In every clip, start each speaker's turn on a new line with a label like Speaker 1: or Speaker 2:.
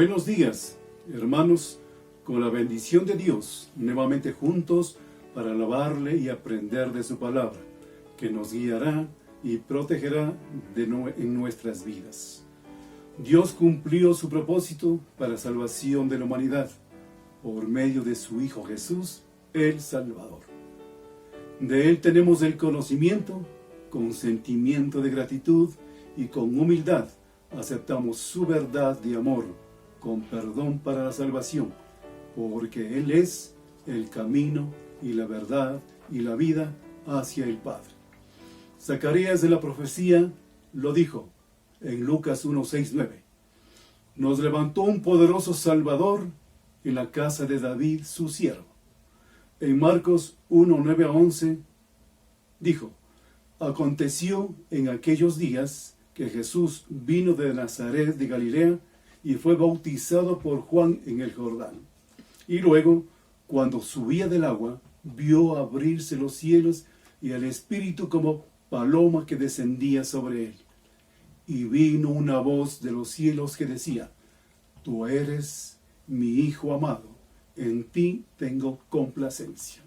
Speaker 1: Buenos días, hermanos, con la bendición de Dios, nuevamente juntos para alabarle y aprender de su palabra, que nos guiará y protegerá en nuestras vidas. Dios cumplió su propósito para salvación de la humanidad, por medio de su Hijo Jesús, el Salvador. De Él tenemos el conocimiento, con sentimiento de gratitud y con humildad aceptamos su verdad de amor, con perdón para la salvación, porque Él es el camino y la verdad y la vida hacia el Padre. Zacarías de la profecía lo dijo en Lucas 1:6-9. Nos levantó un poderoso Salvador en la casa de David, su siervo. En Marcos 1:9-11 dijo: aconteció en aquellos días que Jesús vino de Nazaret de Galilea y fue bautizado por Juan en el Jordán. Y luego, cuando subía del agua, vio abrirse los cielos y el Espíritu como paloma que descendía sobre él. Y vino una voz de los cielos que decía: Tú eres mi Hijo amado, en ti tengo complacencia.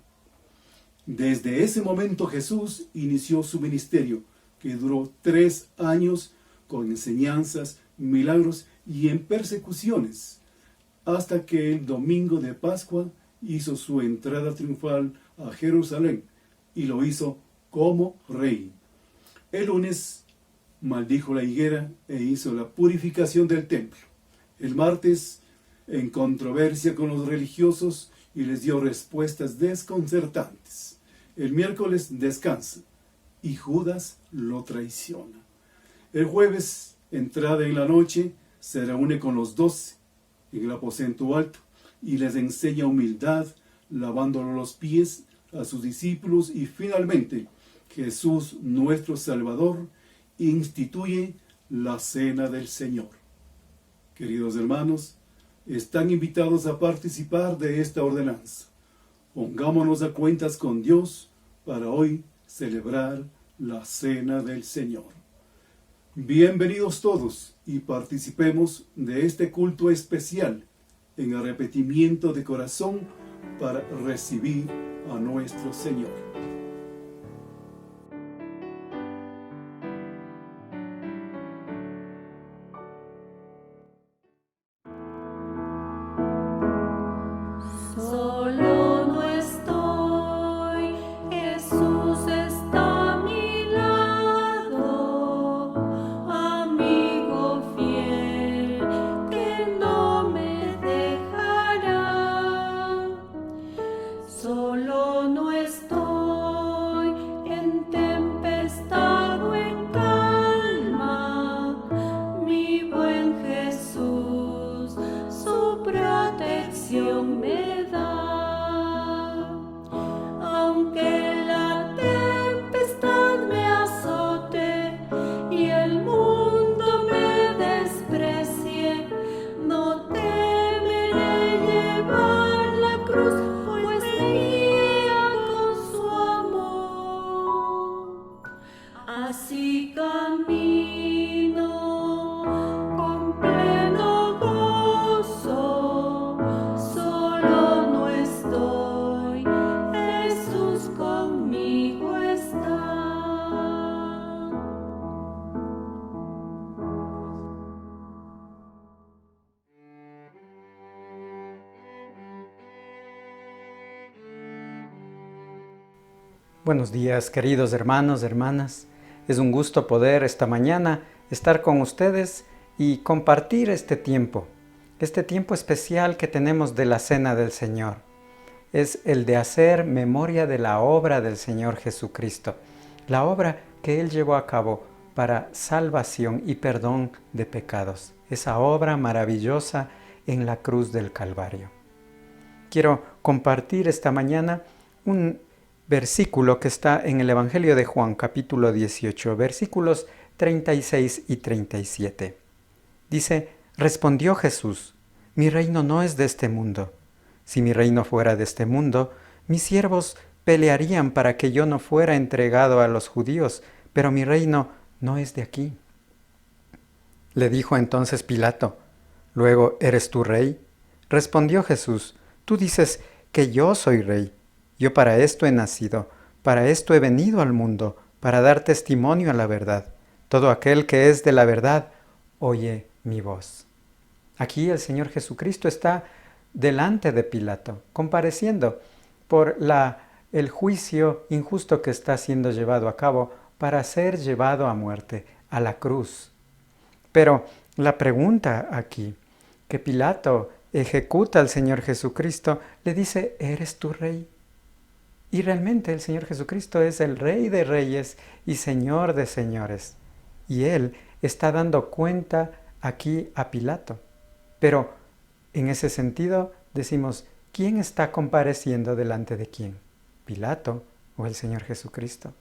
Speaker 1: Desde ese momento Jesús inició su ministerio, que duró 3 años con enseñanzas, milagros y en persecuciones, hasta que el domingo de Pascua hizo su entrada triunfal a Jerusalén, y lo hizo como rey. El lunes maldijo la higuera e hizo la purificación del templo. El martes, en controversia con los religiosos, y les dio respuestas desconcertantes. El miércoles descansa, y Judas lo traiciona. El jueves, entrada en la noche, se reúne con los 12 en el aposento alto y les enseña humildad, lavándole los pies a sus discípulos, y finalmente Jesús, nuestro Salvador, instituye la Cena del Señor. Queridos hermanos, están invitados a participar de esta ordenanza. Pongámonos a cuentas con Dios para hoy celebrar la Cena del Señor. Bienvenidos todos y participemos de este culto especial en arrepentimiento de corazón para recibir a nuestro Señor.
Speaker 2: Buenos días, queridos hermanos, hermanas. Es un gusto poder esta mañana estar con ustedes y compartir este tiempo especial que tenemos de la Cena del Señor. Es el de hacer memoria de la obra del Señor Jesucristo, la obra que Él llevó a cabo para salvación y perdón de pecados, esa obra maravillosa en la cruz del Calvario. Quiero compartir esta mañana un versículo que está en el Evangelio de Juan, capítulo 18, versículos 36 y 37. Dice: respondió Jesús: mi reino no es de este mundo. Si mi reino fuera de este mundo, mis siervos pelearían para que yo no fuera entregado a los judíos, pero mi reino no es de aquí. Le dijo entonces Pilato: Luego, ¿eres tú rey? Respondió Jesús, tú dices que yo soy rey. Yo para esto he nacido, para esto he venido al mundo, para dar testimonio a la verdad. Todo aquel que es de la verdad, oye mi voz. Aquí el Señor Jesucristo está delante de Pilato, compareciendo por el juicio injusto que está siendo llevado a cabo para ser llevado a muerte, a la cruz. Pero la pregunta aquí, que Pilato ejecuta al Señor Jesucristo, le dice, ¿eres tú rey? Y realmente el Señor Jesucristo es el Rey de Reyes y Señor de Señores. Y Él está dando cuenta aquí a Pilato. Pero en ese sentido decimos, ¿quién está compareciendo delante de quién? ¿Pilato o el Señor Jesucristo?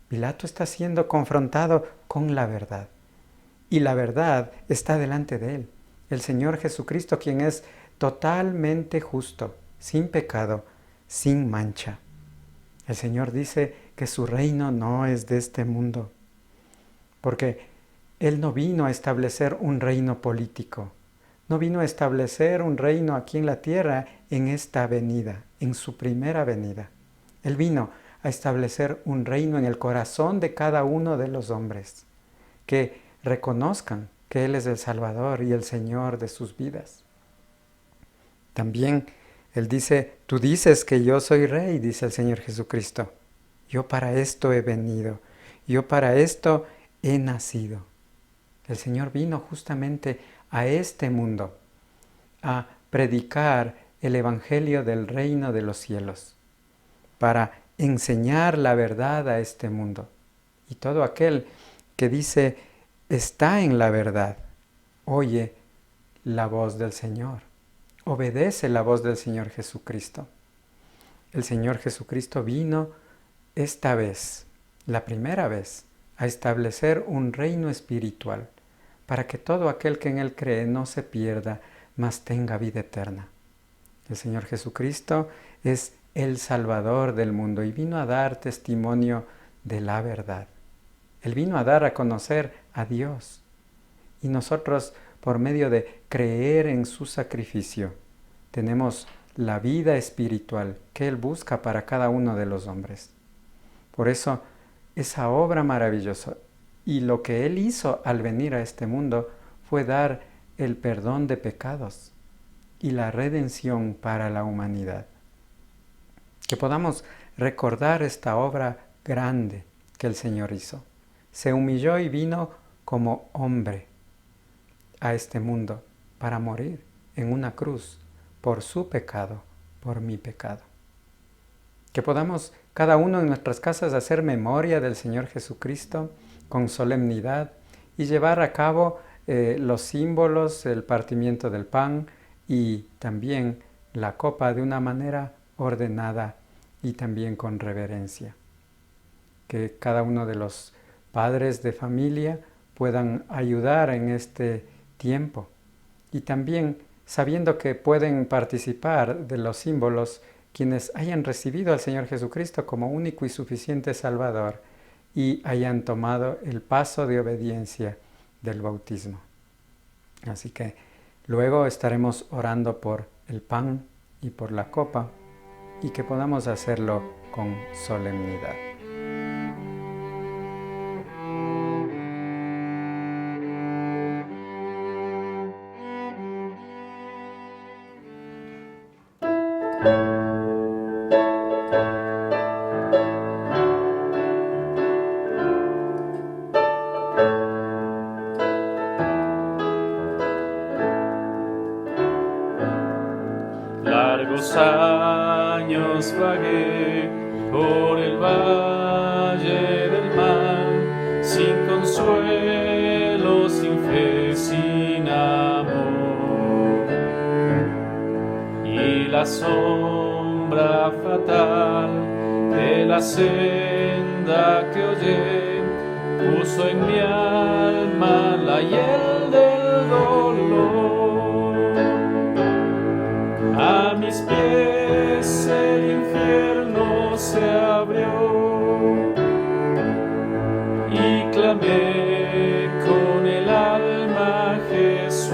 Speaker 2: Pilato está siendo confrontado con la verdad. Y la verdad está delante de él. El Señor Jesucristo, quien es totalmente justo, sin pecado, sin mancha. El Señor dice que su reino no es de este mundo, porque Él no vino a establecer un reino político, no vino a establecer un reino aquí en la tierra en esta venida, en su primera venida. Él vino a establecer un reino en el corazón de cada uno de los hombres, que reconozcan que Él es el Salvador y el Señor de sus vidas. También Él dice, tú dices que yo soy rey, dice el Señor Jesucristo. Yo para esto he venido, yo para esto he nacido. El Señor vino justamente a este mundo a predicar el Evangelio del reino de los cielos, para enseñar la verdad a este mundo. Y todo aquel que dice, está en la verdad, oye la voz del Señor, obedece la voz del Señor Jesucristo. El Señor Jesucristo vino esta vez, la primera vez, a establecer un reino espiritual, para que todo aquel que en Él cree no se pierda, mas tenga vida eterna. El Señor Jesucristo es el Salvador del mundo y vino a dar testimonio de la verdad. Él vino a dar a conocer a Dios. Y nosotros, por medio de creer en su sacrificio, tenemos la vida espiritual que Él busca para cada uno de los hombres. Por eso, esa obra maravillosa y lo que Él hizo al venir a este mundo fue dar el perdón de pecados y la redención para la humanidad. Que podamos recordar esta obra grande que el Señor hizo. Se humilló y vino como hombre a este mundo para morir en una cruz por su pecado, por mi pecado. Que podamos cada uno en nuestras casas hacer memoria del Señor Jesucristo con solemnidad y llevar a cabo los símbolos, el partimiento del pan y también la copa de una manera ordenada y también con reverencia. Que cada uno de los padres de familia puedan ayudar en este tiempo y también sabiendo que pueden participar de los símbolos quienes hayan recibido al Señor Jesucristo como único y suficiente Salvador y hayan tomado el paso de obediencia del bautismo. Así que luego estaremos orando por el pan y por la copa y que podamos hacerlo con solemnidad.
Speaker 3: Largos años vagué por el valle del mal, sin consuelo, sin fe, sin amor. Y la sombra fatal de la senda que oye puso en mi alma la hiel del dolor. A mis pies el infierno se abrió y clamé con el alma a Jesús.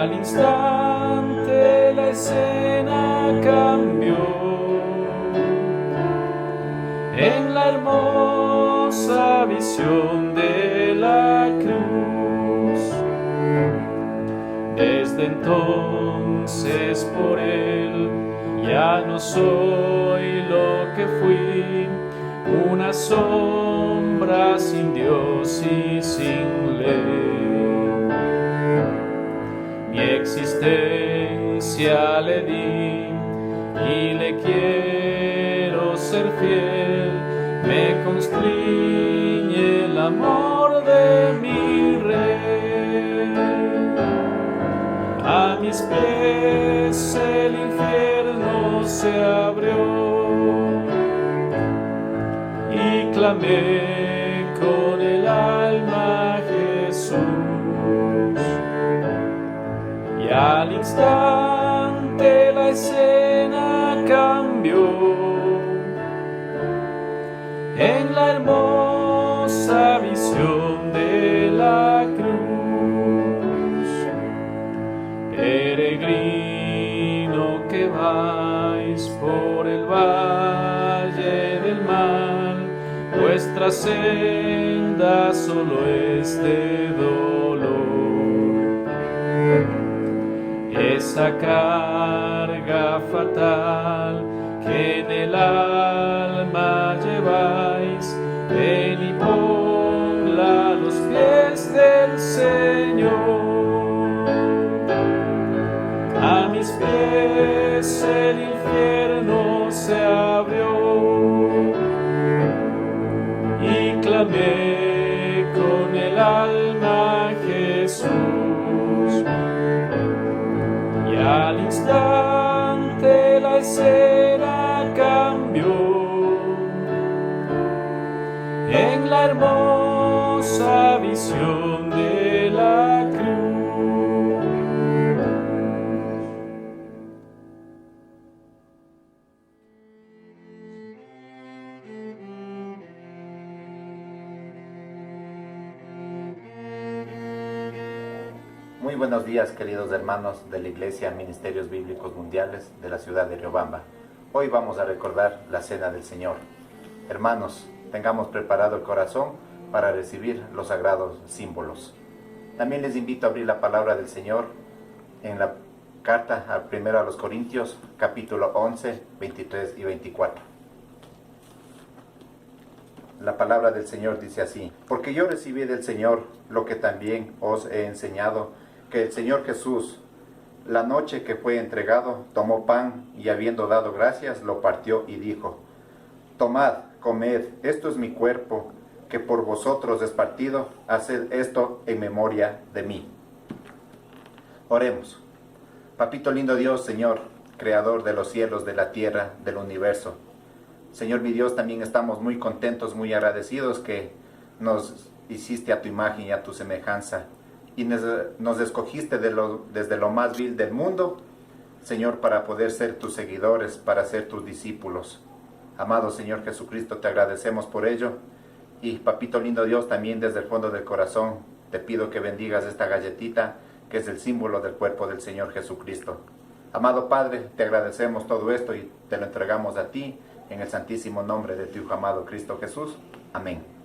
Speaker 3: al instante la escena cambió en la hermosa visión de la cruz. Desde entonces por él ya no soy lo que fui, una sombra sin Dios y sin ley. Mi existencia le di y le quiero ser fiel, me constriñe el amor de mi Rey. A mis pies el infierno se abrió y clamé con el alma a Jesús. Y al instante la escena cambió en la hermosa visión de la cruz. Peregrino que vais por el valle del mal, vuestra senda solo es de dolor. Esa carga fatal que en el alma lleváis, ven y ponla a los pies del Señor. A mis pies el infierno se abrió y clamé con el alma a Jesús. Y al instante la escena cambió en la hermosa visión de la cruz.
Speaker 4: Muy buenos días, queridos hermanos de la Iglesia Ministerios Bíblicos Mundiales de la ciudad de Riobamba. Hoy vamos a recordar la Cena del Señor. Hermanos, tengamos preparado el corazón para recibir los sagrados símbolos. También les invito a abrir la palabra del Señor en la carta primero a los Corintios, capítulo 11, 23 y 24. La palabra del Señor dice así: porque yo recibí del Señor lo que también os he enseñado, que el Señor Jesús, la noche que fue entregado, tomó pan y habiendo dado gracias, lo partió y dijo: tomad, comed, esto es mi cuerpo, que por vosotros es partido, haced esto en memoria de mí. Oremos. Papito lindo Dios, Señor, creador de los cielos, de la tierra, del universo. Señor mi Dios, también estamos muy contentos, muy agradecidos que nos hiciste a tu imagen y a tu semejanza y nos escogiste desde lo más vil del mundo, Señor, para poder ser tus seguidores, para ser tus discípulos. Amado Señor Jesucristo, te agradecemos por ello. Y papito lindo Dios, también desde el fondo del corazón te pido que bendigas esta galletita que es el símbolo del cuerpo del Señor Jesucristo. Amado Padre, te agradecemos todo esto y te lo entregamos a ti en el santísimo nombre de tu Hijo amado Cristo Jesús. Amén.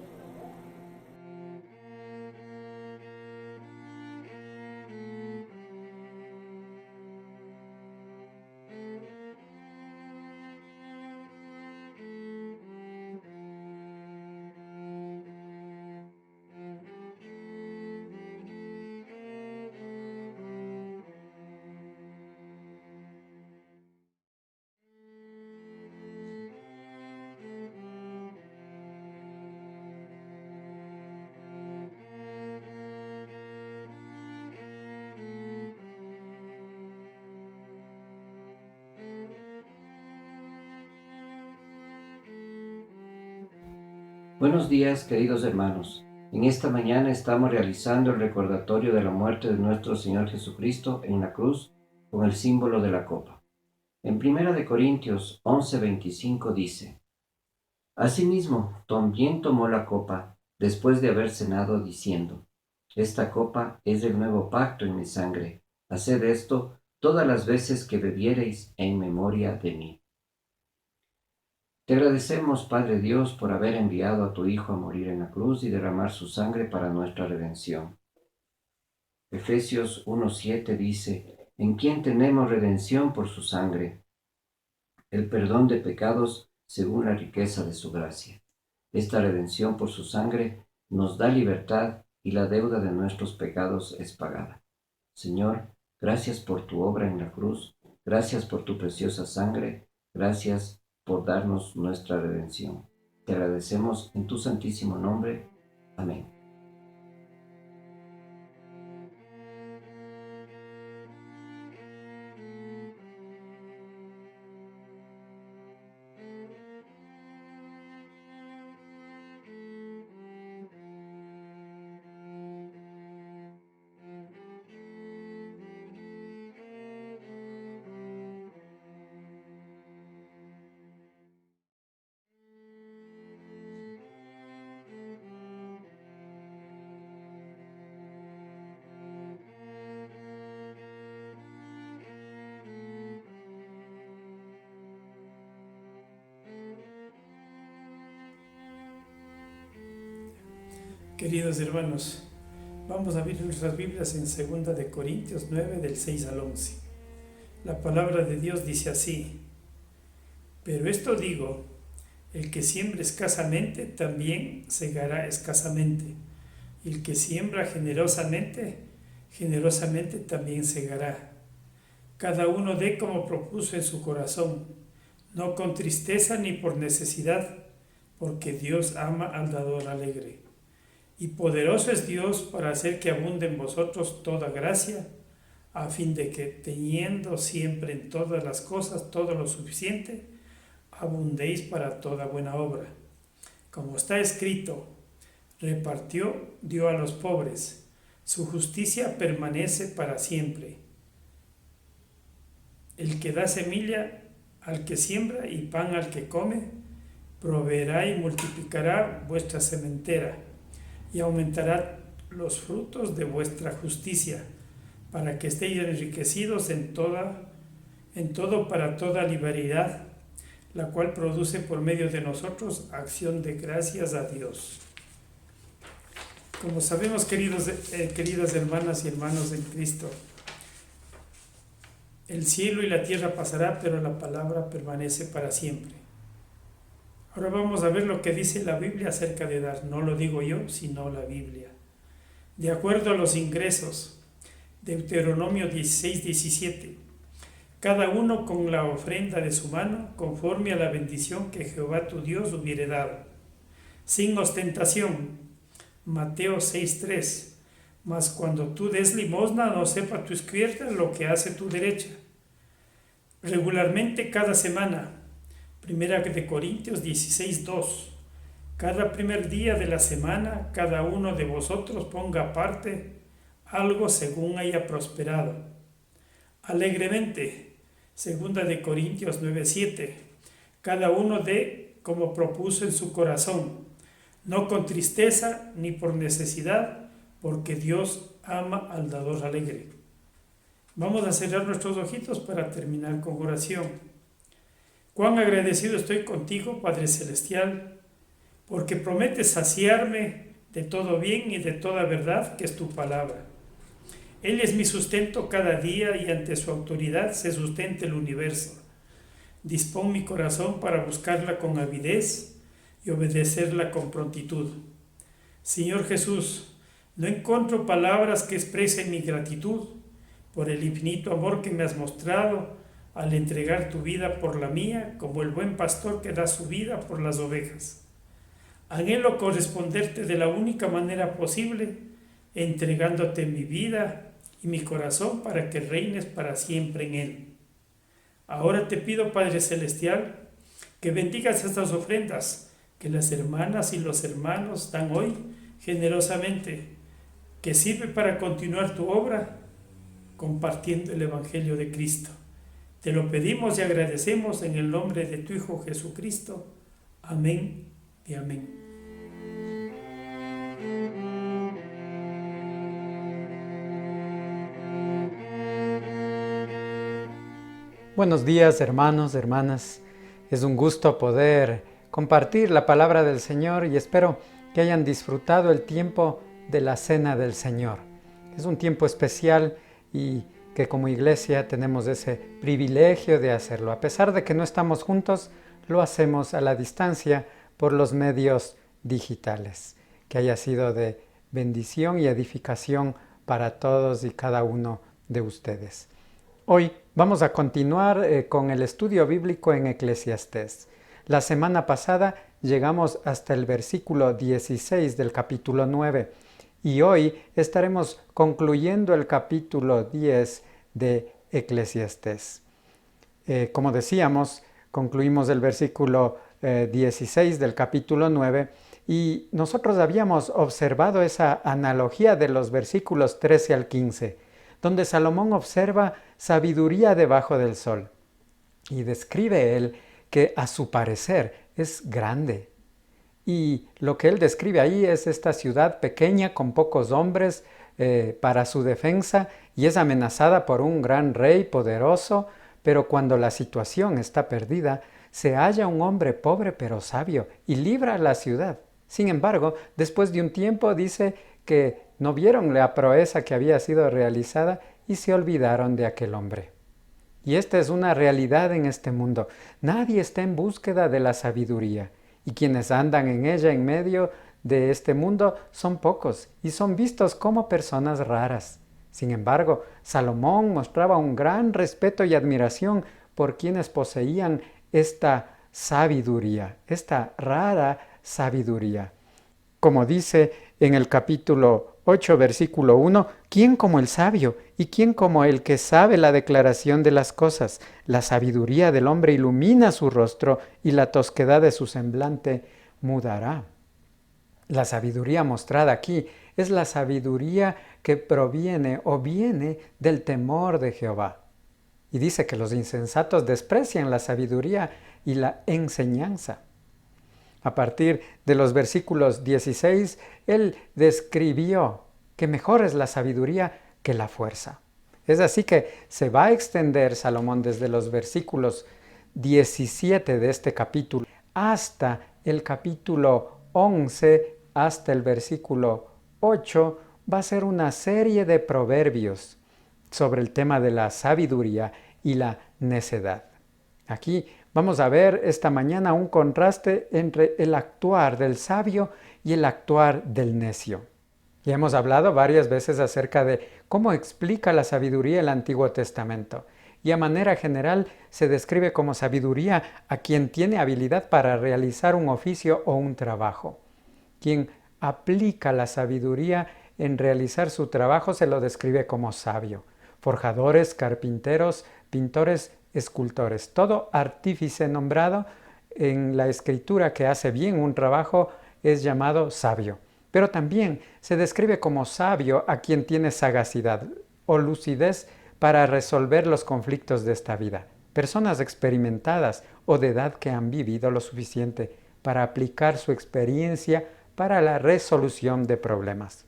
Speaker 5: Buenos días, queridos hermanos. En esta mañana estamos realizando el recordatorio de la muerte de nuestro Señor Jesucristo en la cruz con el símbolo de la copa. En 1 Corintios 11:25 dice: asimismo, también tomó la copa después de haber cenado, diciendo: esta copa es el nuevo pacto en mi sangre. Haced esto todas las veces que bebiereis en memoria de mí. Te agradecemos, Padre Dios, por haber enviado a tu Hijo a morir en la cruz y derramar su sangre para nuestra redención. Efesios 1:7 dice, en quien tenemos redención por su sangre, el perdón de pecados según la riqueza de su gracia. Esta redención por su sangre nos da libertad y la deuda de nuestros pecados es pagada. Señor, gracias por tu obra en la cruz, gracias por tu preciosa sangre, gracias por darnos nuestra redención. Te agradecemos en tu santísimo nombre. Amén.
Speaker 6: Queridos hermanos, vamos a abrir nuestras Biblias en 2 de Corintios 9, del 6 al 11. La palabra de Dios dice así: pero esto digo, el que siembra escasamente también segará escasamente, y el que siembra generosamente, generosamente también segará. Cada uno dé como propuso en su corazón, no con tristeza ni por necesidad, porque Dios ama al dador alegre. Y poderoso es Dios para hacer que abunde en vosotros toda gracia, a fin de que, teniendo siempre en todas las cosas todo lo suficiente, abundéis para toda buena obra. Como está escrito, repartió, dio a los pobres, su justicia permanece para siempre. El que da semilla al que siembra y pan al que come, proveerá y multiplicará vuestra sementera, y aumentará los frutos de vuestra justicia, para que estéis enriquecidos en todo para toda liberalidad, la cual produce por medio de nosotros acción de gracias a Dios. Como sabemos, queridas hermanas y hermanos en Cristo, el cielo y la tierra pasará, pero la palabra permanece para siempre. Ahora vamos a ver lo que dice la Biblia acerca de dar. No lo digo yo, sino la Biblia. De acuerdo a los ingresos, Deuteronomio 16:17, cada uno con la ofrenda de su mano, conforme a la bendición que Jehová tu Dios hubiere dado, sin ostentación. Mateo 6:3, mas cuando tú des limosna, no sepa tu izquierda lo que hace tu derecha. Regularmente cada semana. 1 de Corintios 16:2, cada primer día de la semana, cada uno de vosotros ponga aparte algo según haya prosperado. Alegremente. 2 de Corintios 9:7, cada uno dé como propuso en su corazón, no con tristeza ni por necesidad, porque Dios ama al dador alegre. Vamos a cerrar nuestros ojitos para terminar con oración. Cuán agradecido estoy contigo, Padre Celestial, porque prometes saciarme de todo bien y de toda verdad que es tu palabra. Él es mi sustento cada día y ante su autoridad se sustenta el universo. Dispón mi corazón para buscarla con avidez y obedecerla con prontitud. Señor Jesús, no encuentro palabras que expresen mi gratitud por el infinito amor que me has mostrado al entregar tu vida por la mía, como el buen pastor que da su vida por las ovejas. Anhelo corresponderte de la única manera posible, entregándote mi vida y mi corazón para que reines para siempre en él. Ahora te pido, Padre Celestial, que bendigas estas ofrendas que las hermanas y los hermanos dan hoy generosamente, que sirve para continuar tu obra compartiendo el Evangelio de Cristo. Te lo pedimos y agradecemos en el nombre de tu Hijo Jesucristo. Amén y amén.
Speaker 2: Buenos días, hermanos, hermanas. Es un gusto poder compartir la palabra del Señor y espero que hayan disfrutado el tiempo de la Cena del Señor. Es un tiempo especial y que como iglesia tenemos ese privilegio de hacerlo. A pesar de que no estamos juntos, lo hacemos a la distancia por los medios digitales. Que haya sido de bendición y edificación para todos y cada uno de ustedes. Hoy vamos a continuar con el estudio bíblico en Eclesiastés. La semana pasada llegamos hasta el versículo 16 del capítulo 9 y hoy estaremos concluyendo el capítulo 10 de Eclesiastés. Como decíamos, concluimos el versículo 16 del capítulo 9 y nosotros habíamos observado esa analogía de los versículos 13 al 15, donde Salomón observa sabiduría debajo del sol y describe él que a su parecer es grande. Y lo que él describe ahí es esta ciudad pequeña con pocos hombres para su defensa y es amenazada por un gran rey poderoso, pero cuando la situación está perdida, se halla un hombre pobre pero sabio y libra la ciudad. Sin embargo, después de un tiempo dice que no vieron la proeza que había sido realizada y se olvidaron de aquel hombre. Y esta es una realidad en este mundo. Nadie está en búsqueda de la sabiduría y quienes andan en ella en medio de este mundo son pocos y son vistos como personas raras. Sin embargo, Salomón mostraba un gran respeto y admiración por quienes poseían esta sabiduría, esta rara sabiduría. Como dice en el capítulo 8, versículo 1, ¿quién como el sabio? ¿Y quién como el que sabe la declaración de las cosas? La sabiduría del hombre ilumina su rostro y la tosquedad de su semblante mudará. La sabiduría mostrada aquí es la sabiduría que proviene o viene del temor de Jehová. Y dice que los insensatos desprecian la sabiduría y la enseñanza. A partir de los versículos 16, él describió que mejor es la sabiduría que la fuerza. Es así que se va a extender Salomón desde los versículos 17 de este capítulo hasta el capítulo 11, hasta el versículo 8, va a ser una serie de proverbios sobre el tema de la sabiduría y la necedad. Aquí vamos a ver esta mañana un contraste entre el actuar del sabio y el actuar del necio. Ya hemos hablado varias veces acerca de cómo explica la sabiduría el Antiguo Testamento. Y a manera general se describe como sabiduría a quien tiene habilidad para realizar un oficio o un trabajo. Quien aplica la sabiduría en realizar su trabajo se lo describe como sabio. Forjadores, carpinteros, pintores, escultores. Todo artífice nombrado en la escritura que hace bien un trabajo es llamado sabio. Pero también se describe como sabio a quien tiene sagacidad o lucidez para resolver los conflictos de esta vida. Personas experimentadas o de edad que han vivido lo suficiente para aplicar su experiencia para la resolución de problemas.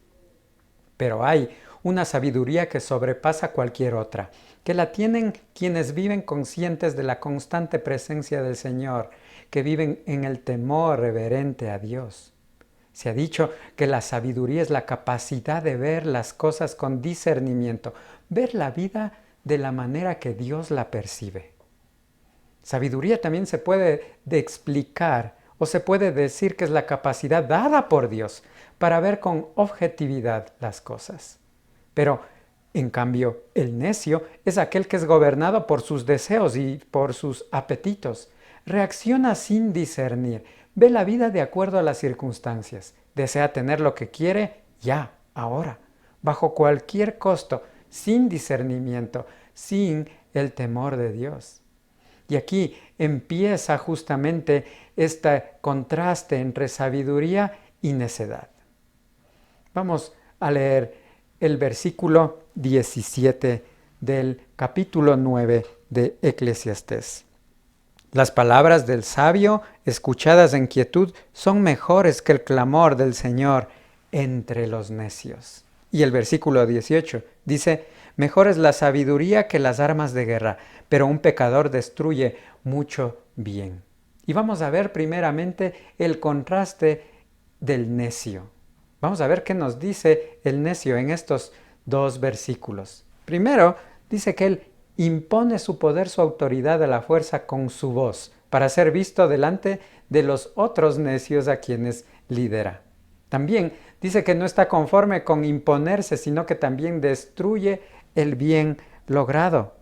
Speaker 2: Pero hay una sabiduría que sobrepasa cualquier otra, que la tienen quienes viven conscientes de la constante presencia del Señor, que viven en el temor reverente a Dios. Se ha dicho que la sabiduría es la capacidad de ver las cosas con discernimiento, ver la vida de la manera que Dios la percibe. Sabiduría también se puede explicar o se puede decir que es la capacidad dada por Dios para ver con objetividad las cosas. Pero, en cambio, el necio es aquel que es gobernado por sus deseos y por sus apetitos. Reacciona sin discernir, ve la vida de acuerdo a las circunstancias, desea tener lo que quiere ya, ahora, bajo cualquier costo, sin discernimiento, sin el temor de Dios. Y aquí empieza justamente este contraste entre sabiduría y necedad. Vamos a leer el versículo 17 del capítulo 9 de Eclesiastés. Las palabras del sabio, escuchadas en quietud, son mejores que el clamor del Señor entre los necios. Y el versículo 18 dice, Mejor es la sabiduría que las armas de guerra, pero un pecador destruye mucho bien. Y vamos a ver primeramente el contraste del necio. Vamos a ver qué nos dice el necio en estos 2 versículos. Primero, dice que él impone su poder, su autoridad a la fuerza con su voz, para ser visto delante de los otros necios a quienes lidera. También dice que no está conforme con imponerse, sino que también destruye el bien logrado.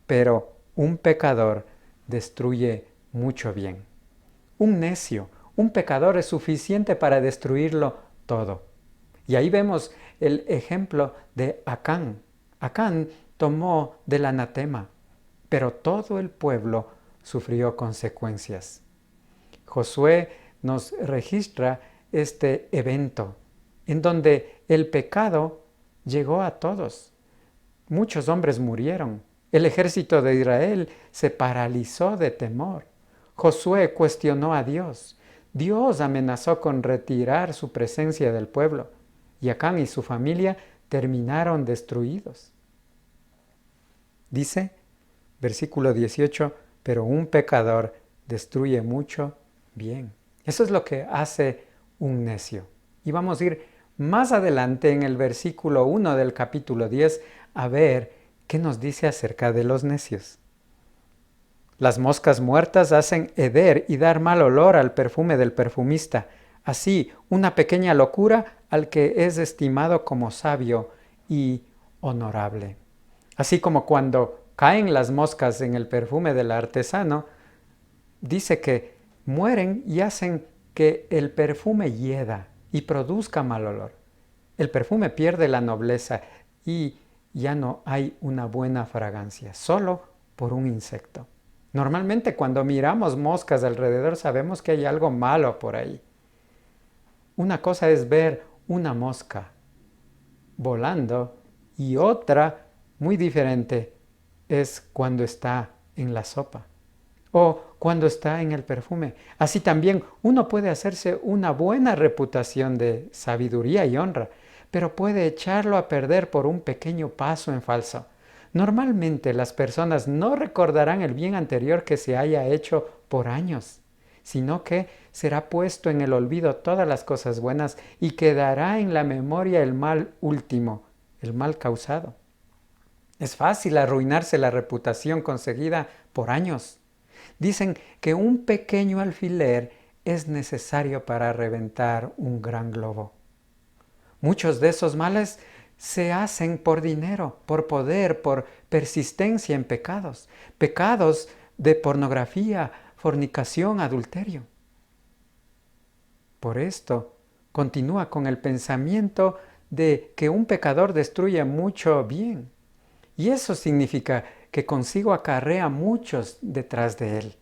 Speaker 2: Pero un pecador destruye mucho bien. Un necio, un pecador es suficiente para destruirlo todo. Y ahí vemos el ejemplo de Acán. Acán tomó del anatema, pero todo el pueblo sufrió consecuencias. Josué nos registra este evento en donde el pecado llegó a todos. Muchos hombres murieron. El ejército de Israel se paralizó de temor. Josué cuestionó a Dios. Dios amenazó con retirar su presencia del pueblo, y Acán y su familia terminaron destruidos. Dice, versículo 18, pero un pecador destruye mucho bien. Eso es lo que hace un necio. Y vamos a ir más adelante en el versículo 1 del capítulo 10 a ver qué nos dice acerca de los necios. Las moscas muertas hacen heder y dar mal olor al perfume del perfumista. Así, una pequeña locura al que es estimado como sabio y honorable. Así como cuando caen las moscas en el perfume del artesano, dice que mueren y hacen que el perfume hieda y produzca mal olor. El perfume pierde la nobleza y ya no hay una buena fragancia, solo por un insecto. Normalmente cuando miramos moscas alrededor sabemos que hay algo malo por ahí. Una cosa es ver una mosca volando y otra muy diferente es cuando está en la sopa o cuando está en el perfume. Así también uno puede hacerse una buena reputación de sabiduría y honra, pero puede echarlo a perder por un pequeño paso en falso. Normalmente las personas no recordarán el bien anterior que se haya hecho por años, sino que será puesto en el olvido todas las cosas buenas y quedará en la memoria el mal último, el mal causado. Es fácil arruinarse la reputación conseguida por años. Dicen que un pequeño alfiler es necesario para reventar un gran globo. Muchos de esos males se hacen por dinero, por poder, por persistencia en pecados. Pecados de pornografía, fornicación, adulterio. Por esto, continúa con el pensamiento de que un pecador destruye mucho bien. Y eso significa que consigo acarrea muchos detrás de él.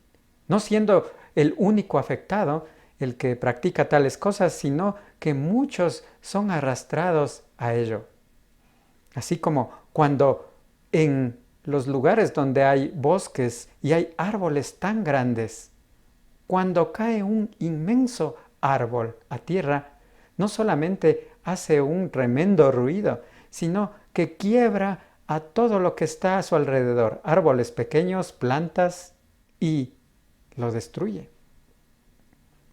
Speaker 2: No siendo el único afectado, el que practica tales cosas, sino que muchos son arrastrados a ello. Así como cuando en los lugares donde hay bosques y hay árboles tan grandes, cuando cae un inmenso árbol a tierra, no solamente hace un tremendo ruido, sino que quiebra a todo lo que está a su alrededor, árboles pequeños, plantas, y lo destruye.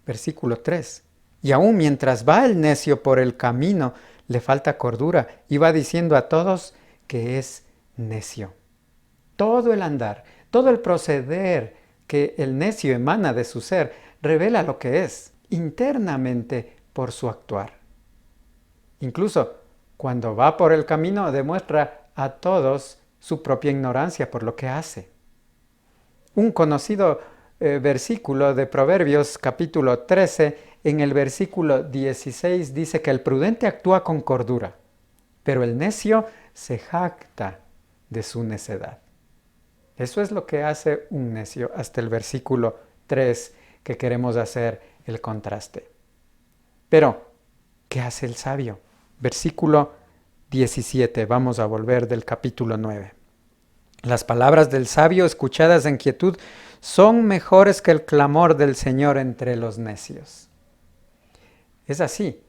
Speaker 2: Versículo 3. Y aún mientras va el necio por el camino, le falta cordura y va diciendo a todos que es necio. Todo el andar, todo el proceder que el necio emana de su ser revela lo que es internamente por su actuar. Incluso cuando va por el camino demuestra a todos su propia ignorancia por lo que hace. Un conocido versículo de Proverbios capítulo 13, en el versículo 16 dice que el prudente actúa con cordura, pero el necio se jacta de su necedad. Eso es lo que hace un necio hasta el versículo 3 que queremos hacer el contraste. Pero, ¿qué hace el sabio? Versículo 17, vamos a volver del capítulo 9. Las palabras del sabio escuchadas en quietud son mejores que el clamor del Señor entre los necios. Es así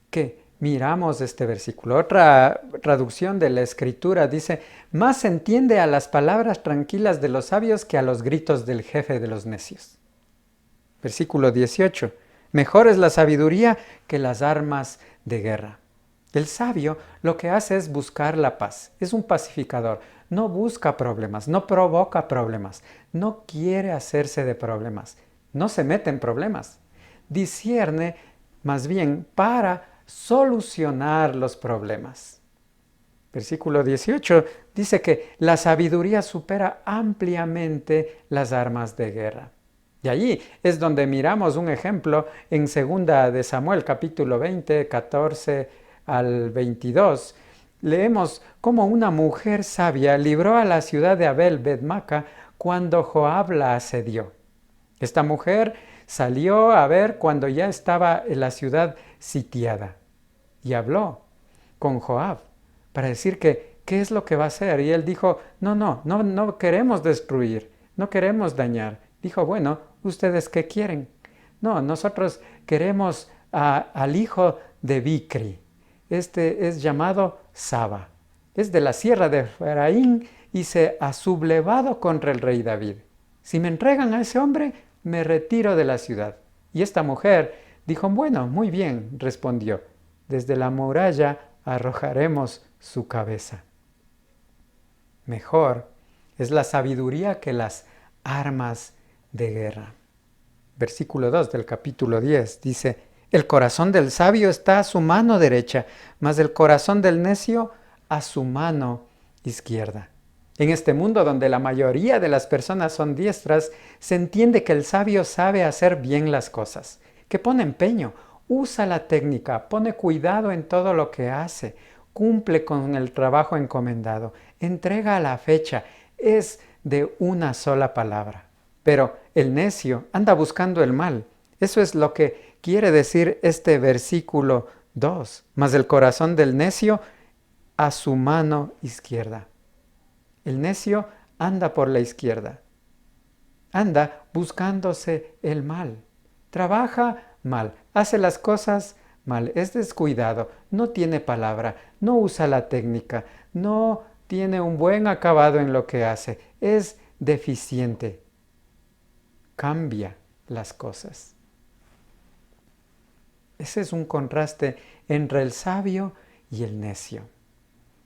Speaker 2: que miramos este versículo. Otra traducción de la Escritura dice, más se entiende a las palabras tranquilas de los sabios que a los gritos del jefe de los necios. Versículo 18, mejor es la sabiduría que las armas de guerra. El sabio lo que hace es buscar la paz, es un pacificador, no busca problemas, no provoca problemas, no quiere hacerse de problemas, no se mete en problemas, discierne más bien para solucionar los problemas. Versículo 18 dice que la sabiduría supera ampliamente las armas de guerra. Y allí es donde miramos un ejemplo en 2 de Samuel, capítulo 20, 14 al 22. Leemos cómo una mujer sabia libró a la ciudad de Abel Bet-Maca cuando Joab la asedió. Esta mujer salió a ver cuando ya estaba en la ciudad sitiada y habló con Joab para decir que qué es lo que va a hacer. Y él dijo, no queremos destruir, no queremos dañar. Dijo, bueno, ¿ustedes qué quieren? No, nosotros queremos al hijo de Bicri. Este es llamado Saba. Es de la sierra de Efraín y se ha sublevado contra el rey David. Si me entregan a ese hombre, me retiro de la ciudad. Y esta mujer dijo, bueno, muy bien, respondió. Desde la muralla arrojaremos su cabeza. Mejor es la sabiduría que las armas de guerra. Versículo 2 del capítulo 10 dice, el corazón del sabio está a su mano derecha, mas el corazón del necio a su mano izquierda. En este mundo donde la mayoría de las personas son diestras, se entiende que el sabio sabe hacer bien las cosas, que pone empeño, usa la técnica, pone cuidado en todo lo que hace, cumple con el trabajo encomendado, entrega a la fecha, es de una sola palabra. Pero el necio anda buscando el mal. Eso es lo que quiere decir este versículo 2. Mas el corazón del necio a su mano izquierda. El necio anda por la izquierda. Anda buscándose el mal. Trabaja mal. Hace las cosas mal. Es descuidado. No tiene palabra. No usa la técnica. No tiene un buen acabado en lo que hace. Es deficiente. Cambia las cosas. Ese es un contraste entre el sabio y el necio.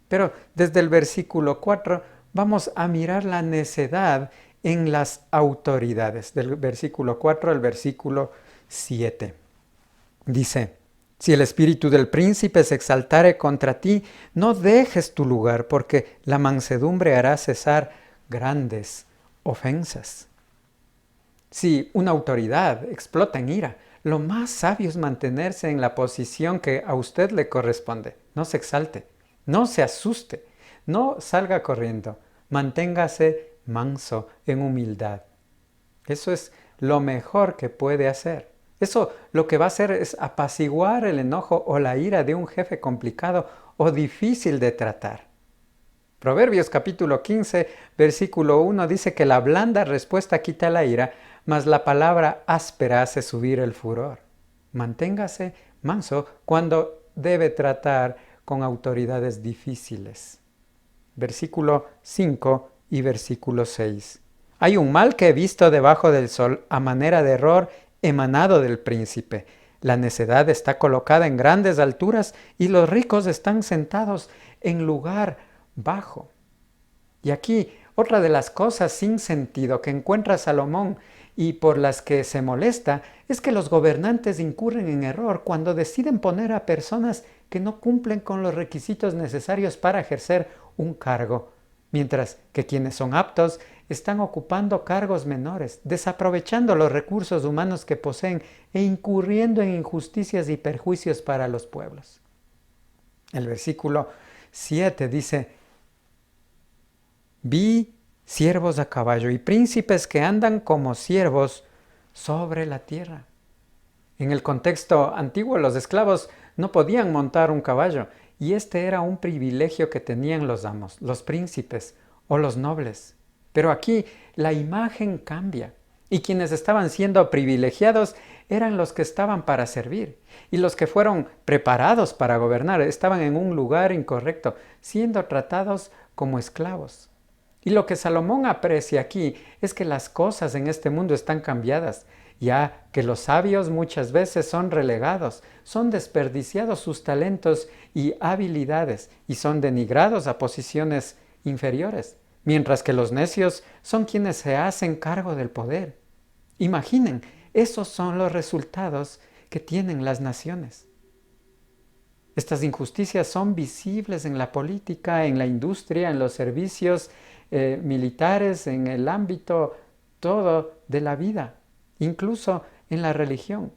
Speaker 2: Pero desde el versículo 4 vamos a mirar la necedad en las autoridades. Del versículo 4 al versículo 7. Dice, si el espíritu del príncipe se exaltare contra ti, no dejes tu lugar, porque la mansedumbre hará cesar grandes ofensas. Si una autoridad explota en ira, lo más sabio es mantenerse en la posición que a usted le corresponde. No se exalte, no se asuste, no salga corriendo. Manténgase manso en humildad. Eso es lo mejor que puede hacer. Eso lo que va a hacer es apaciguar el enojo o la ira de un jefe complicado o difícil de tratar. Proverbios capítulo 15, versículo 1 dice que la blanda respuesta quita la ira, mas la palabra áspera hace subir el furor. Manténgase manso cuando debe tratar con autoridades difíciles. Versículo 5 y versículo 6. Hay un mal que he visto debajo del sol a manera de error emanado del príncipe. La necedad está colocada en grandes alturas y los ricos están sentados en lugar bajo. Y aquí otra de las cosas sin sentido que encuentra Salomón y por las que se molesta es que los gobernantes incurren en error cuando deciden poner a personas que no cumplen con los requisitos necesarios para ejercer un cargo, mientras que quienes son aptos están ocupando cargos menores, desaprovechando los recursos humanos que poseen e incurriendo en injusticias y perjuicios para los pueblos. El versículo 7 dice, vi siervos a caballo y príncipes que andan como siervos sobre la tierra. En el contexto antiguo, los esclavos no podían montar un caballo y este era un privilegio que tenían los amos, los príncipes o los nobles. Pero aquí la imagen cambia. Y quienes estaban siendo privilegiados eran los que estaban para servir. Y los que fueron preparados para gobernar estaban en un lugar incorrecto, siendo tratados como esclavos. Y lo que Salomón aprecia aquí es que las cosas en este mundo están cambiadas, ya que los sabios muchas veces son relegados, son desperdiciados sus talentos y habilidades y son denigrados a posiciones inferiores, mientras que los necios son quienes se hacen cargo del poder. Imaginen, esos son los resultados que tienen las naciones. Estas injusticias son visibles en la política, en la industria, en los servicios militares, en el ámbito todo de la vida, incluso en la religión.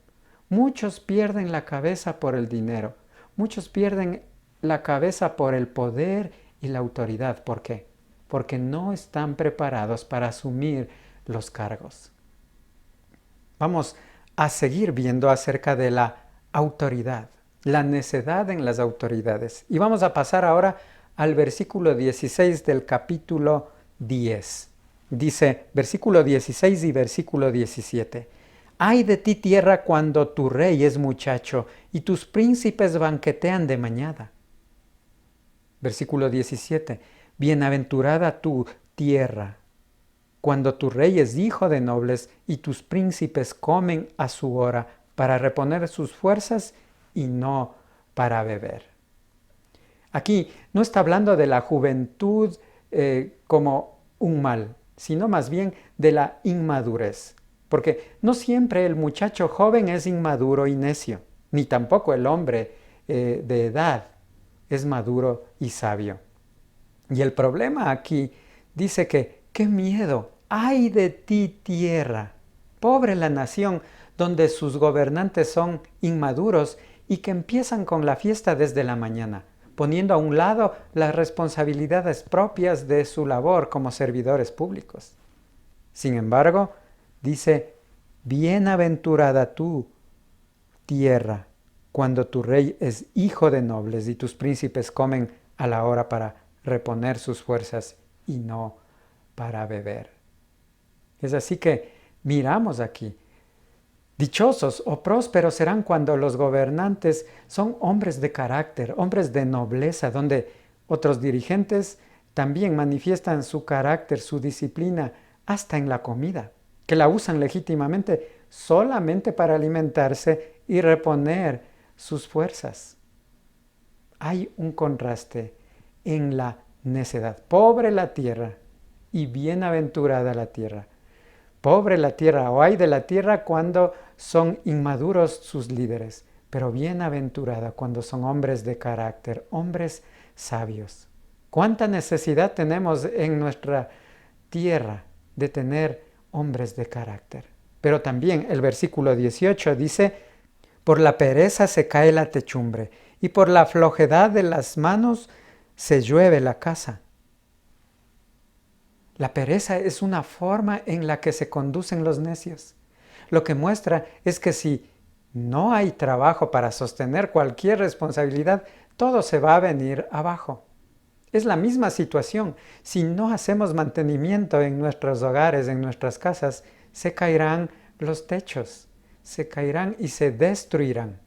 Speaker 2: Muchos pierden la cabeza por el dinero, muchos pierden la cabeza por el poder y la autoridad. ¿Por qué? Porque no están preparados para asumir los cargos. Vamos a seguir viendo acerca de la autoridad, la necedad en las autoridades. Y vamos a pasar ahora al versículo 16 del capítulo 10. Dice, versículo 16 y versículo 17. Ay de ti, tierra, cuando tu rey es muchacho y tus príncipes banquetean de mañana. Versículo 17. Bienaventurada tu tierra, cuando tu rey es hijo de nobles y tus príncipes comen a su hora para reponer sus fuerzas y no para beber. Aquí no está hablando de la juventud como un mal, sino más bien de la inmadurez. Porque no siempre el muchacho joven es inmaduro y necio, ni tampoco el hombre de edad es maduro y sabio. Y el problema aquí dice que, ¡qué miedo! ¡Ay de ti, tierra! Pobre la nación donde sus gobernantes son inmaduros y que empiezan con la fiesta desde la mañana, poniendo a un lado las responsabilidades propias de su labor como servidores públicos. Sin embargo, dice, bienaventurada tú, tierra, cuando tu rey es hijo de nobles y tus príncipes comen a la hora para reponer sus fuerzas y no para beber. Es así que miramos aquí. Dichosos o prósperos serán cuando los gobernantes son hombres de carácter, hombres de nobleza, donde otros dirigentes también manifiestan su carácter, su disciplina, hasta en la comida, que la usan legítimamente solamente para alimentarse y reponer sus fuerzas. Hay un contraste en la necedad. Pobre la tierra y bienaventurada la tierra. Pobre la tierra o ay de la tierra cuando son inmaduros sus líderes, pero bienaventurada cuando son hombres de carácter, hombres sabios. ¿Cuánta necesidad tenemos en nuestra tierra de tener hombres de carácter? Pero también el versículo 18 dice, por la pereza se cae la techumbre y por la flojedad de las manos se llueve la casa. La pereza es una forma en la que se conducen los necios. Lo que muestra es que si no hay trabajo para sostener cualquier responsabilidad, todo se va a venir abajo. Es la misma situación. Si no hacemos mantenimiento en nuestros hogares, en nuestras casas, se caerán los techos, se caerán y se destruirán.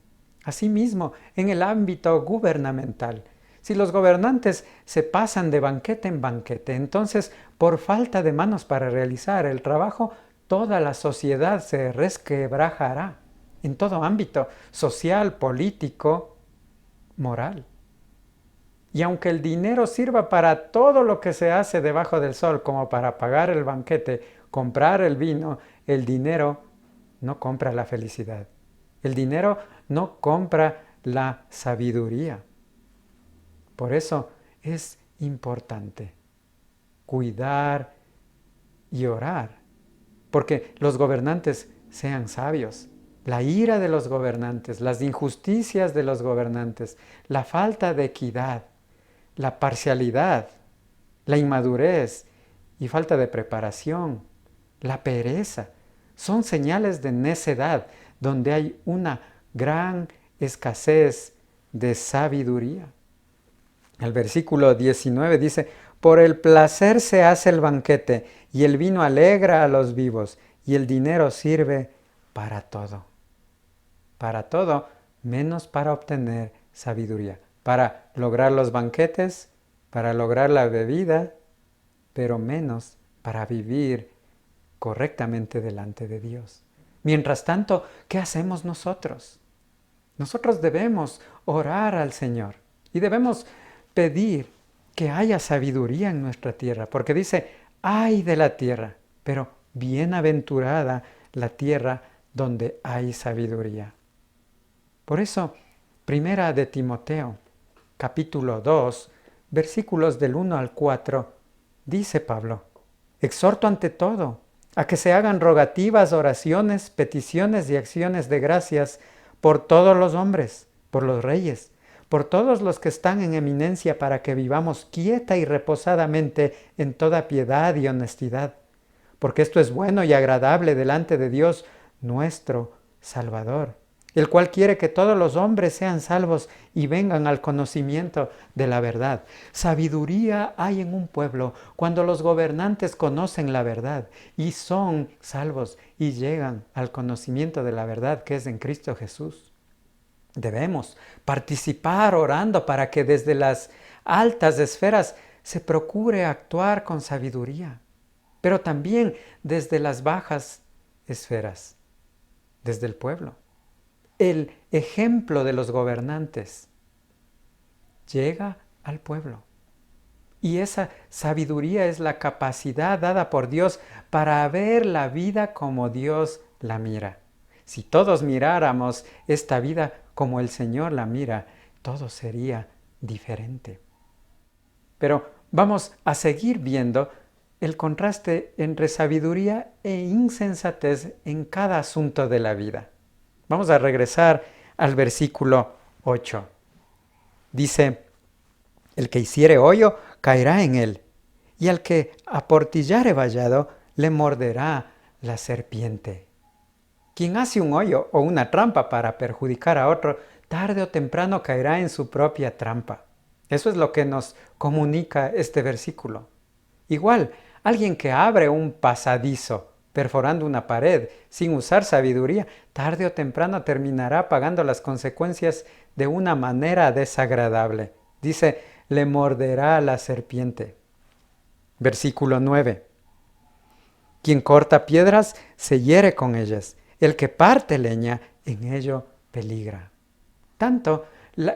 Speaker 2: Asimismo, en el ámbito gubernamental, si los gobernantes se pasan de banquete en banquete, entonces, por falta de manos para realizar el trabajo, toda la sociedad se resquebrajará en todo ámbito, social, político, moral. Y aunque el dinero sirva para todo lo que se hace debajo del sol, como para pagar el banquete, comprar el vino, el dinero no compra la felicidad. El dinero no compra la sabiduría. Por eso es importante cuidar y orar, porque los gobernantes sean sabios. La ira de los gobernantes, las injusticias de los gobernantes, la falta de equidad, la parcialidad, la inmadurez y falta de preparación, la pereza, son señales de necedad, donde hay una gran escasez de sabiduría. El versículo 19 dice, por el placer se hace el banquete, y el vino alegra a los vivos, y el dinero sirve para todo. Para todo, menos para obtener sabiduría. Para lograr los banquetes, para lograr la bebida, pero menos para vivir correctamente delante de Dios. Mientras tanto, ¿qué hacemos nosotros? Nosotros debemos orar al Señor y debemos pedir que haya sabiduría en nuestra tierra, porque dice, ay de la tierra, pero bienaventurada la tierra donde hay sabiduría. Por eso, primera de Timoteo, capítulo 2, versículos del 1 al 4, dice Pablo, exhorto ante todo a que se hagan rogativas, oraciones, peticiones y acciones de gracias por todos los hombres, por los reyes, por todos los que están en eminencia, para que vivamos quieta y reposadamente en toda piedad y honestidad, porque esto es bueno y agradable delante de Dios nuestro Salvador, el cual quiere que todos los hombres sean salvos y vengan al conocimiento de la verdad. Sabiduría hay en un pueblo cuando los gobernantes conocen la verdad y son salvos y llegan al conocimiento de la verdad que es en Cristo Jesús. Debemos participar orando para que desde las altas esferas se procure actuar con sabiduría, pero también desde las bajas esferas, desde el pueblo. El ejemplo de los gobernantes llega al pueblo. Y esa sabiduría es la capacidad dada por Dios para ver la vida como Dios la mira. Si todos miráramos esta vida como el Señor la mira, todo sería diferente. Pero vamos a seguir viendo el contraste entre sabiduría e insensatez en cada asunto de la vida. Vamos a regresar al versículo 8. Dice, el que hiciere hoyo caerá en él, y al que aportillare vallado le morderá la serpiente. Quien hace un hoyo o una trampa para perjudicar a otro, tarde o temprano caerá en su propia trampa. Eso es lo que nos comunica este versículo. Igual, alguien que abre un pasadizo perforando una pared sin usar sabiduría, tarde o temprano terminará pagando las consecuencias de una manera desagradable. Dice, le morderá la serpiente. Versículo 9. Quien corta piedras se hiere con ellas. El que parte leña, en ello peligra. Tanto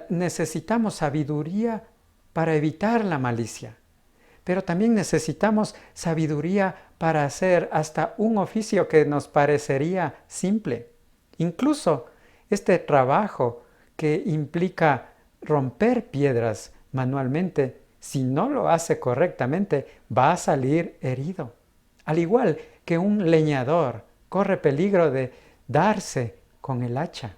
Speaker 2: necesitamos sabiduría para evitar la malicia, pero también necesitamos sabiduría para hacer hasta un oficio que nos parecería simple. Incluso este trabajo que implica romper piedras manualmente, si no lo hace correctamente, va a salir herido. Al igual que un leñador corre peligro de darse con el hacha.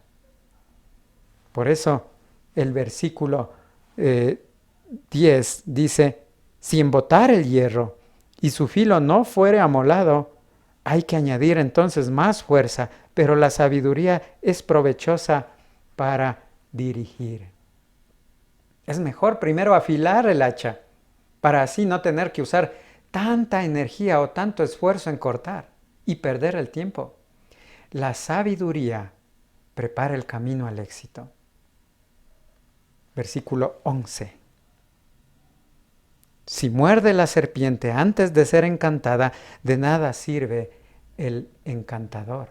Speaker 2: Por eso el versículo 10 dice, si embotar el hierro y su filo no fuere amolado, hay que añadir entonces más fuerza, pero la sabiduría es provechosa para dirigir. Es mejor primero afilar el hacha, para así no tener que usar tanta energía o tanto esfuerzo en cortar y perder el tiempo. La sabiduría prepara el camino al éxito. Versículo 11. Si muerde la serpiente antes de ser encantada, de nada sirve el encantador.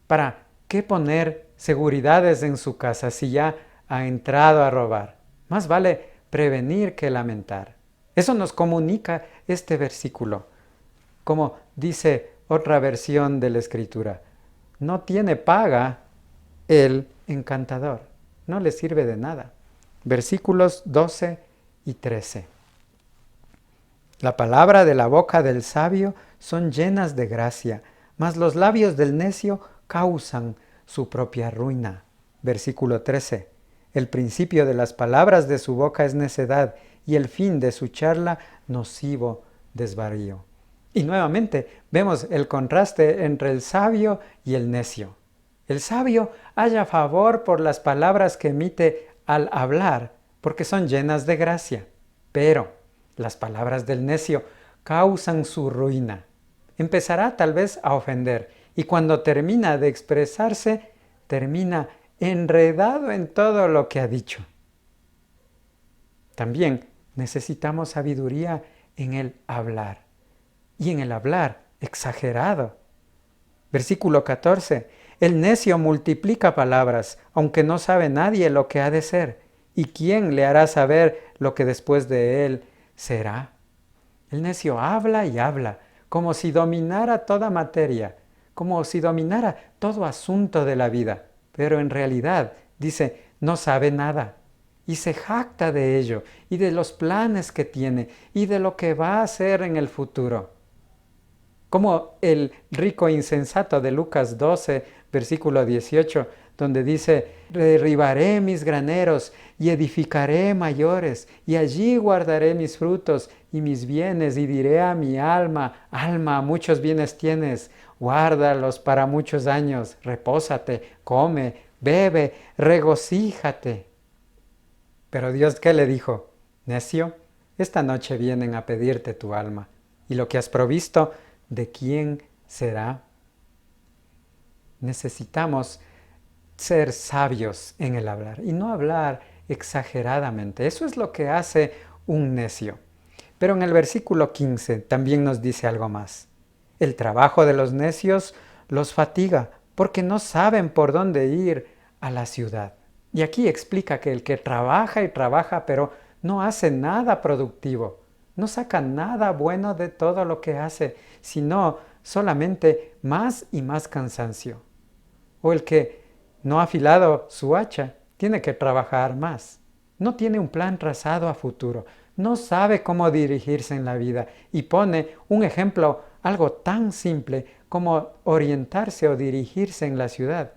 Speaker 2: ¿Para qué poner seguridades en su casa si ya ha entrado a robar? Más vale prevenir que lamentar. Eso nos comunica este versículo. Como dice otra versión de la Escritura, no tiene paga el encantador, no le sirve de nada. Versículos 12 y 13. La palabra de la boca del sabio son llenas de gracia, mas los labios del necio causan su propia ruina. Versículo 13. El principio de las palabras de su boca es necedad, y el fin de su charla nocivo desvarío. Y nuevamente vemos el contraste entre el sabio y el necio. El sabio halla favor por las palabras que emite al hablar, porque son llenas de gracia. Pero las palabras del necio causan su ruina. empezará tal vez a ofender y cuando termina de expresarse, termina enredado en todo lo que ha dicho. También necesitamos sabiduría en el hablar y en el hablar exagerado. Versículo 14. El necio multiplica palabras, aunque no sabe nadie lo que ha de ser. ¿Y quién le hará saber lo que después de él será? El necio habla y habla, como si dominara toda materia, como si dominara todo asunto de la vida. Pero en realidad, dice, no sabe nada. Y se jacta de ello, y de los planes que tiene, y de lo que va a hacer en el futuro. Como el rico insensato de Lucas 12, versículo 18, donde dice, derribaré mis graneros y edificaré mayores, y allí guardaré mis frutos y mis bienes, y diré a mi alma, alma, muchos bienes tienes, guárdalos para muchos años, repósate, come, bebe, regocíjate. Pero Dios, ¿qué le dijo? Necio, esta noche vienen a pedirte tu alma, y lo que has provisto, ¿de quién será? Necesitamos ser sabios en el hablar y no hablar exageradamente. Eso es lo que hace un necio. Pero en el versículo 15 también nos dice algo más. El trabajo de los necios los fatiga porque no saben por dónde ir a la ciudad. Y aquí explica que el que trabaja y trabaja pero no hace nada productivo, no saca nada bueno de todo lo que hace, sino solamente más y más cansancio. O el que no ha afilado su hacha, tiene que trabajar más. No tiene un plan trazado a futuro, no sabe cómo dirigirse en la vida y pone un ejemplo, algo tan simple como orientarse o dirigirse en la ciudad.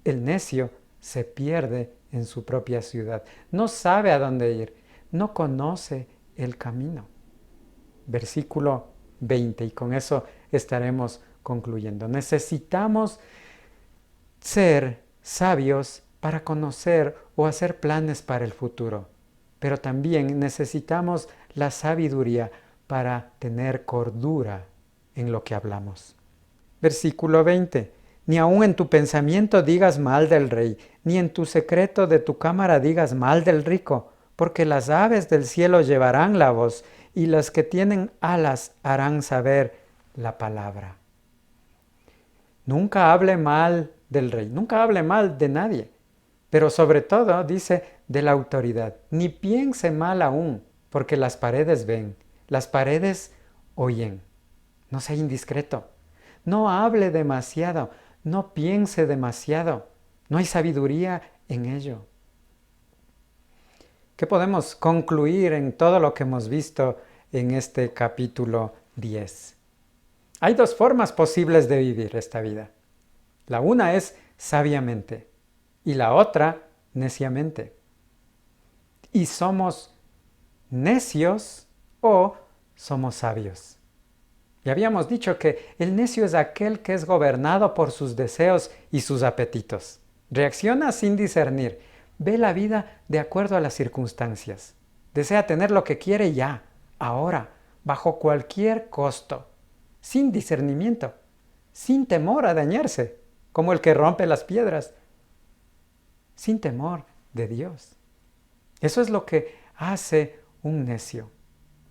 Speaker 2: El necio se pierde en su propia ciudad, no sabe a dónde ir, no conoce el camino. Versículo 20, y con eso estaremos concluyendo. Necesitamos ser sabios para conocer o hacer planes para el futuro, pero también necesitamos la sabiduría para tener cordura en lo que hablamos. Versículo 20. Ni aun en tu pensamiento digas mal del rey, ni en tu secreto de tu cámara digas mal del rico, porque las aves del cielo llevarán la voz, y las que tienen alas harán saber la palabra. Nunca hable mal del rey, nunca hable mal de nadie, pero sobre todo dice de la autoridad. Ni piense mal aún, porque las paredes ven, las paredes oyen. No sea indiscreto, no hable demasiado, no piense demasiado, no hay sabiduría en ello. ¿Qué podemos concluir en todo lo que hemos visto en este capítulo 10? Hay dos formas posibles de vivir esta vida. La una es sabiamente y la otra neciamente. ¿Y somos necios o somos sabios? Ya habíamos dicho que el necio es aquel que es gobernado por sus deseos y sus apetitos. Reacciona sin discernir. Ve la vida de acuerdo a las circunstancias. Desea tener lo que quiere ya, ahora, bajo cualquier costo, sin discernimiento, sin temor a dañarse, como el que rompe las piedras, sin temor de Dios. Eso es lo que hace un necio.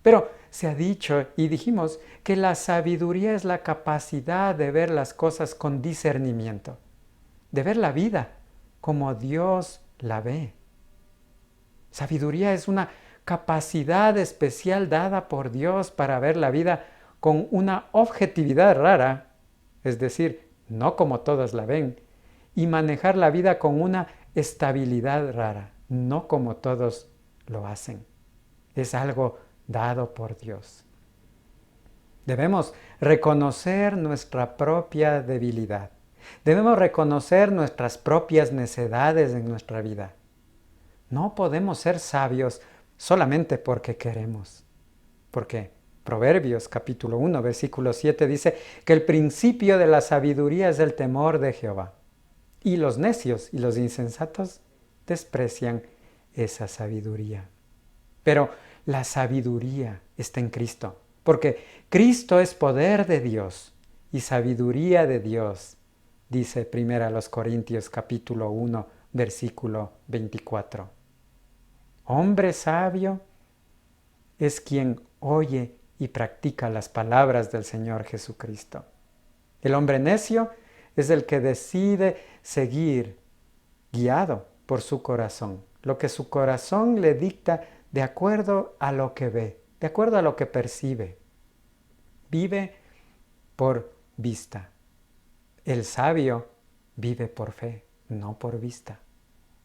Speaker 2: Pero se ha dicho y dijimos que la sabiduría es la capacidad de ver las cosas con discernimiento, de ver la vida como Dios la ve. Sabiduría es una capacidad especial dada por Dios para ver la vida con una objetividad rara, es decir, no como todos la ven, y manejar la vida con una estabilidad rara, no como todos lo hacen. Es algo dado por Dios. Debemos reconocer nuestra propia debilidad. Debemos reconocer nuestras propias necedades en nuestra vida. No podemos ser sabios solamente porque queremos. Porque Proverbios capítulo 1, versículo 7 dice que el principio de la sabiduría es el temor de Jehová. Y los necios y los insensatos desprecian esa sabiduría. Pero la sabiduría está en Cristo, porque Cristo es poder de Dios y sabiduría de Dios, dice 1 Corintios capítulo 1, versículo 24. Hombre sabio es quien oye y practica las palabras del Señor Jesucristo. El hombre necio es el que decide seguir guiado por su corazón, lo que su corazón le dicta de acuerdo a lo que ve, de acuerdo a lo que percibe. Vive por vista. El sabio vive por fe, no por vista.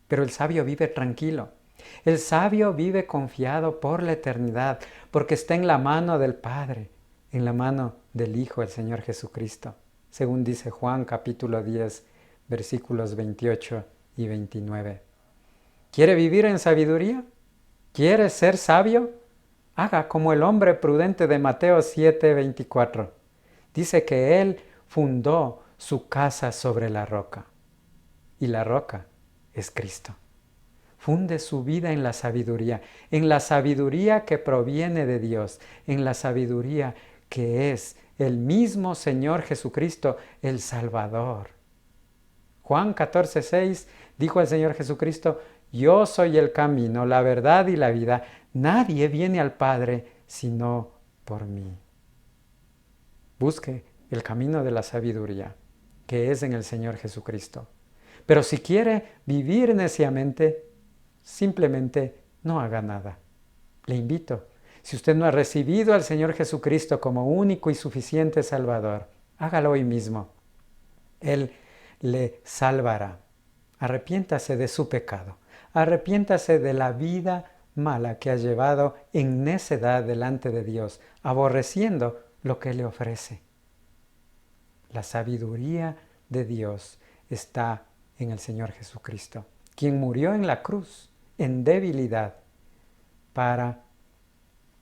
Speaker 2: Pero el sabio vive tranquilo. El sabio vive confiado por la eternidad, porque está en la mano del Padre, en la mano del Hijo, el Señor Jesucristo, según dice Juan capítulo 10, versículos 28 y 29. ¿Quiere vivir en sabiduría? ¿Quiere ser sabio? Haga como el hombre prudente de Mateo 7, 24. Dice que él fundó su casa sobre la roca, y la roca es Cristo. Funde su vida en la sabiduría que proviene de Dios, en la sabiduría que es el mismo Señor Jesucristo, el Salvador. Juan 14, 6 dijo el Señor Jesucristo: yo soy el camino, la verdad y la vida. Nadie viene al Padre sino por mí. Busque el camino de la sabiduría, que es en el Señor Jesucristo. Pero si quiere vivir neciamente, simplemente no haga nada. Le invito, si usted no ha recibido al Señor Jesucristo como único y suficiente Salvador, hágalo hoy mismo. Él le salvará. Arrepiéntase de su pecado. Arrepiéntase de la vida mala que ha llevado en necedad delante de Dios, aborreciendo lo que le ofrece. La sabiduría de Dios está en el Señor Jesucristo, quien murió en la cruz, en debilidad, para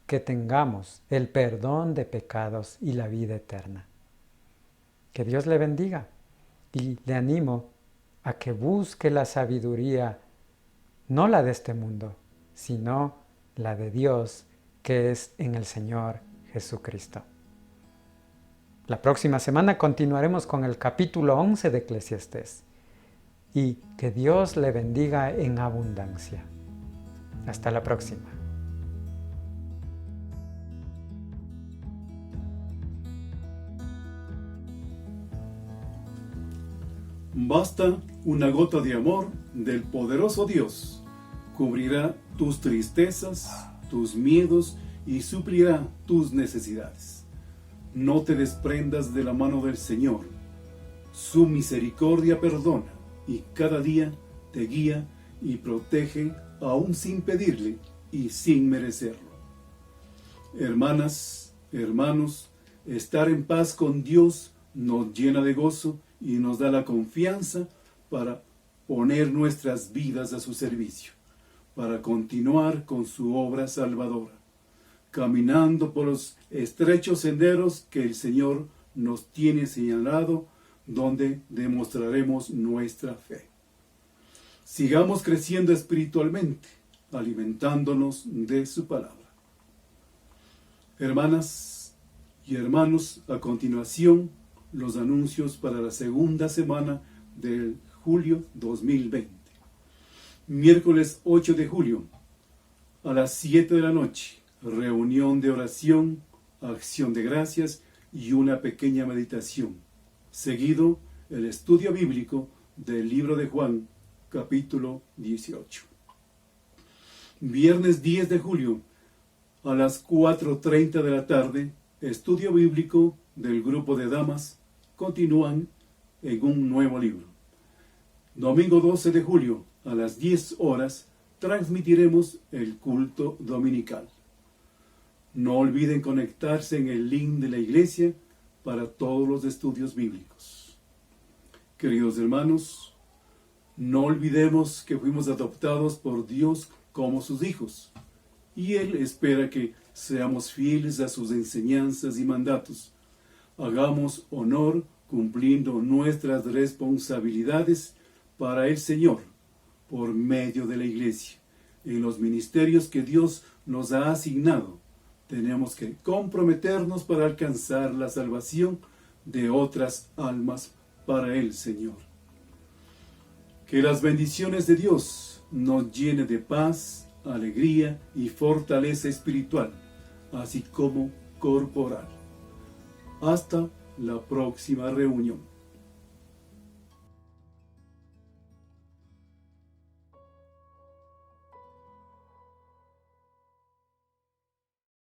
Speaker 2: que tengamos el perdón de pecados y la vida eterna. Que Dios le bendiga y le animo a que busque la sabiduría, no la de este mundo, sino la de Dios, que es en el Señor Jesucristo. La próxima semana continuaremos con el capítulo 11 de Eclesiastés. Y que Dios le bendiga en abundancia. Hasta la próxima.
Speaker 1: Basta una gota de amor del poderoso Dios. Cubrirá tus tristezas, tus miedos y suplirá tus necesidades. No te desprendas de la mano del Señor. Su misericordia perdona y cada día te guía y protege aún sin pedirle y sin merecerlo. Hermanas, hermanos, estar en paz con Dios nos llena de gozo y nos da la confianza para poner nuestras vidas a su servicio, para continuar con su obra salvadora, caminando por los estrechos senderos que el Señor nos tiene señalado, donde demostraremos nuestra fe. Sigamos creciendo espiritualmente, alimentándonos de su palabra. Hermanas y hermanos, a continuación, los anuncios para la segunda semana de julio 2020. Miércoles 8 de julio, a las 7 de la noche, reunión de oración, acción de gracias y una pequeña meditación. Seguido, el estudio bíblico del libro de Juan, capítulo 18. Viernes 10 de julio, a las 4:30 de la tarde, estudio bíblico del grupo de damas, continúan en un nuevo libro. Domingo 12 de julio, a las 10 horas, transmitiremos el culto dominical. No olviden conectarse en el link de la iglesia para todos los estudios bíblicos. Queridos hermanos, no olvidemos que fuimos adoptados por Dios como sus hijos, y Él espera que seamos fieles a sus enseñanzas y mandatos. Hagamos honor cumpliendo nuestras responsabilidades para el Señor, por medio de la iglesia, en los ministerios que Dios nos ha asignado, tenemos que comprometernos para alcanzar la salvación de otras almas para el Señor. Que las bendiciones de Dios nos llenen de paz, alegría y fortaleza espiritual, así como corporal. Hasta la próxima reunión.